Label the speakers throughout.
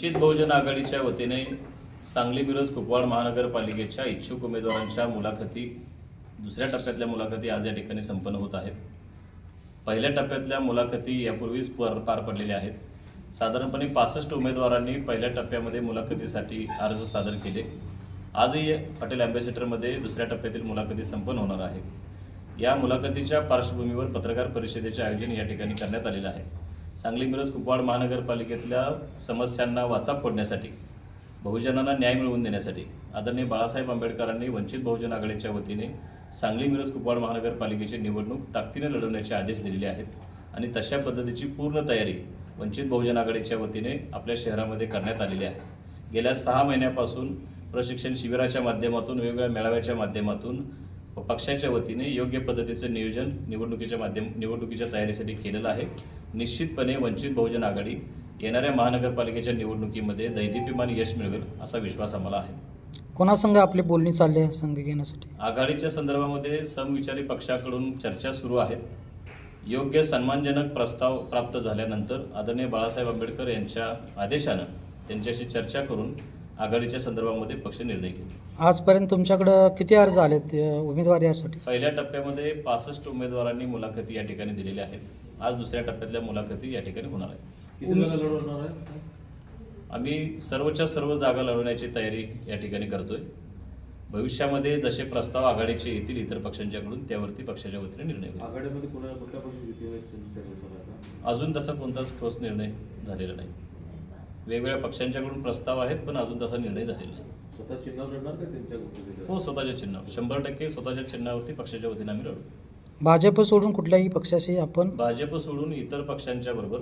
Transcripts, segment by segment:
Speaker 1: वंचित बहुजन आघाडीच्या वतीने सांगली मिरज कुपवाड महानगरपालिकेच्या इच्छुक उमेदवारांच्या मुलाखती दुसऱ्या टप्प्यातल्या मुलाखती आज या ठिकाणी संपन्न होत आहेत। पहिल्या टप्प्यातल्या मुलाखती यापूर्वीच पार पडलेल्या आहेत। साधारणपणे 65 उमेदवारांनी पहिल्या टप्प्यामध्ये मुलाखतीसाठी अर्ज सादर केले। आजही हॉटेल अँबॅसेडरमध्ये दुसऱ्या टप्प्यातील मुलाखती संपन्न होणार आहे। या मुलाखतीच्या पार्श्वभूमीवर पत्रकार परिषदेचे आयोजन या ठिकाणी करण्यात आलेले आहे। सांगली मिरज कुपवाड महानगरपालिकेतल्या समस्यांना वाचा फोडण्यासाठी, बहुजनांना न्याय मिळवून देण्यासाठी आदरणीय बाळासाहेब आंबेडकरांनी वंचित बहुजन आघाडीच्या वतीने सांगली मिरज कुपवाड महानगरपालिकेची निवडणूक ताकदीने लढवण्याचे आदेश दिलेले आहेत आणि तशा पद्धतीची पूर्ण तयारी वंचित बहुजन आघाडीच्या वतीने आपल्या शहरामध्ये करण्यात आलेली आहे। गेल्या 6 महिन्यापासून प्रशिक्षण शिबिराच्या माध्यमातून, वेगवेगळ्या मेळाव्याच्या माध्यमातून पक्षाच्या वतीने योग्य पद्धतीचे नियोजन निवडणुकीच्या तयारीसाठी केलेलं आहे। निश्चितपणे वंचित बहुजन आघाडी येणाऱ्या महानगरपालिकेच्या निवडणुकीमध्ये दैदिप्यमान यश मिळवेल असा विश्वास आम्हाला आहे।
Speaker 2: कोणासंग आपली बोलणी चालली आहे संघ घेण्यासाठी?
Speaker 1: आघाडीच्या संदर्भामध्ये समविचारी पक्षाकडून चर्चा सुरू आहेत। योग्य सन्मानजनक प्रस्ताव प्राप्त झाल्यानंतर आदरणीय बाळासाहेब आंबेडकर यांच्या आदेशानं त्यांच्याशी चर्चा करून आघाडीच्या संदर्भामध्ये पक्ष निर्णय घेईल।
Speaker 2: आजपर्यंत तुमच्याकडे किती अर्ज आलेत उमेदवारी यासाठी?
Speaker 1: पहिल्या टप्प्यामध्ये 65 उमेदवारांनी मुलाखती या ठिकाणी दिलेल्या आहेत। आज दुसऱ्या टप्प्यातल्या मुलाखती या ठिकाणी होणार आहेत।
Speaker 3: किती जागा लढवणार आहे?
Speaker 1: आम्ही सर्वच्या सर्व जागा लढवण्याची तयारी या ठिकाणी करतोय। भविष्यामध्ये जसे प्रस्ताव आघाडीचे येतील इतर पक्षांच्याकडून त्यावरती पक्षाच्या वतीने निर्णय होईल।
Speaker 3: आघाडीमध्ये कुठल्या पक्षाची युती व्हायची विचार सुरू आहे?
Speaker 1: अजून तसा कोणताच ठोस निर्णय झालेला नाही। वेगवेगळ्या पक्षांच्याकडून प्रस्ताव आहेत पण अजून तसा निर्णय झालेला नाही।
Speaker 3: स्वतः चिन्हावर लढणार का त्यांच्या गोष्टी?
Speaker 1: हो, स्वतःच्या चिन्हावर 100% स्वतःच्या चिन्हावरती पक्षाच्या वतीने आम्ही लढू।
Speaker 2: भाजप सोडून कुठल्याही पक्षाशी आपण?
Speaker 1: भाजप सोडून इतर पक्षांच्या बरोबर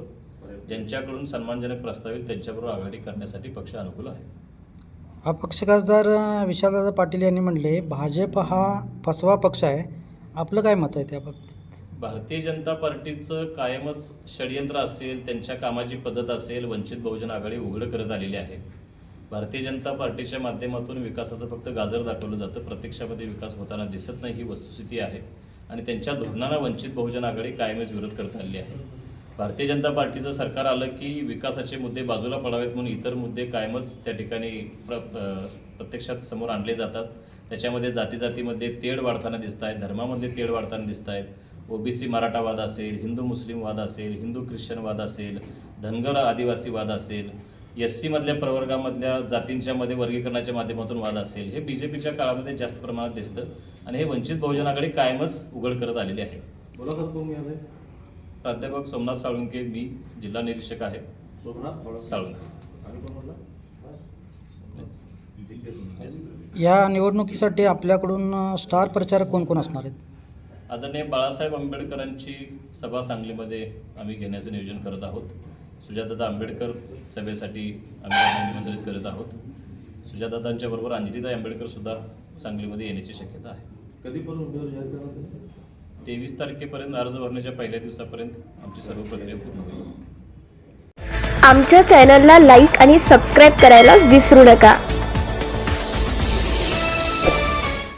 Speaker 1: ज्यांच्याकडून सन्मानजनक प्रस्ताव येईल त्यांच्याबरोबर आघाडी करण्यासाठी पक्ष अनुकूल आहे।
Speaker 2: अपक्ष खासदार विशालदादा पाटील यांनी म्हणले भाजप हा फसवा पक्ष आहे, आपलं काय मत आहे त्या बाबतीत?
Speaker 1: भारतीय जनता पार्टीचं कायमच षडयंत्र असेल, त्यांच्या कामाची पद्धत असेल, वंचित बहुजन आघाडी उघड करत आलेली आहे। भारतीय जनता पार्टीच्या माध्यमातून विकासाचं फक्त गाजर दाखवलं जातं, प्रत्यक्षामध्ये विकास होताना दिसत नाही, ही वस्तुस्थिती आहे आणि त्यांच्या धोरणांना वंचित बहुजन आघाडी कायमच विरोध करत आलेली आहे। भारतीय जनता पार्टीचं सरकार आलं की विकासाचे मुद्दे बाजूला पडावेत म्हणून इतर मुद्दे कायमच त्या ठिकाणी प्रत्यक्षात समोर आणले जातात। त्याच्यामध्ये जातीमध्ये तेढ वाढताना दिसत आहेत, धर्मामध्ये तेढ वाढताना दिसत आहेत। ओबीसी मराठा वाद असेल, हिंदू मुस्लिम वाद असेल, हिंदू ख्रिश्चन वाद असेल, धनगर आदिवासी वाद असेल, SC मधल्या प्रवर्गामधल्या जातींच्या मध्ये वर्गीकरणाच्या माध्यमातून वाद असेल, हे बीजेपीच्या काळामध्ये जास्त प्रमाणात दिसतं आणि हे वंचित बहुजन आघाडी कायमच उघड करत आलेली आहे।
Speaker 3: मुलाखत कोण घ्यावे?
Speaker 1: प्राध्यापक सोमनाथ साळुंके, मी जिल्हा निरीक्षक आहे।
Speaker 3: सोमनाथ
Speaker 1: साळुंके।
Speaker 3: आणि कोण म्हटलं?
Speaker 2: या निवडणुकीसाठी आपल्याकडून स्टार प्रचारक कोण कोण असणार आहेत?
Speaker 1: आदरणीय बाळासाहेब आंबेडकरांची सभा सांगलीमध्ये आम्ही घेण्याचं नियोजन करत आहोत। सुजातादा आंबेडकर सभेसाठी आम्ही त्यांना निमंत्रित करत आहोत। सुजातादांच्या बरोबर अंजलीताई आंबेडकर सुद्धा सांगलीमध्ये येण्याची शक्यता आहे।
Speaker 3: कधीपर्यंत उमेदवार जाहीर करणार?
Speaker 1: 23 तारखेपर्यंत अर्ज भरण्याच्या पहिल्या दिवसापर्यंत आमची सर्व प्रक्रिया पूर्ण होईल।
Speaker 4: आमच्या चॅनलला लाईक आणि सबस्क्राईब करायला विसरू नका।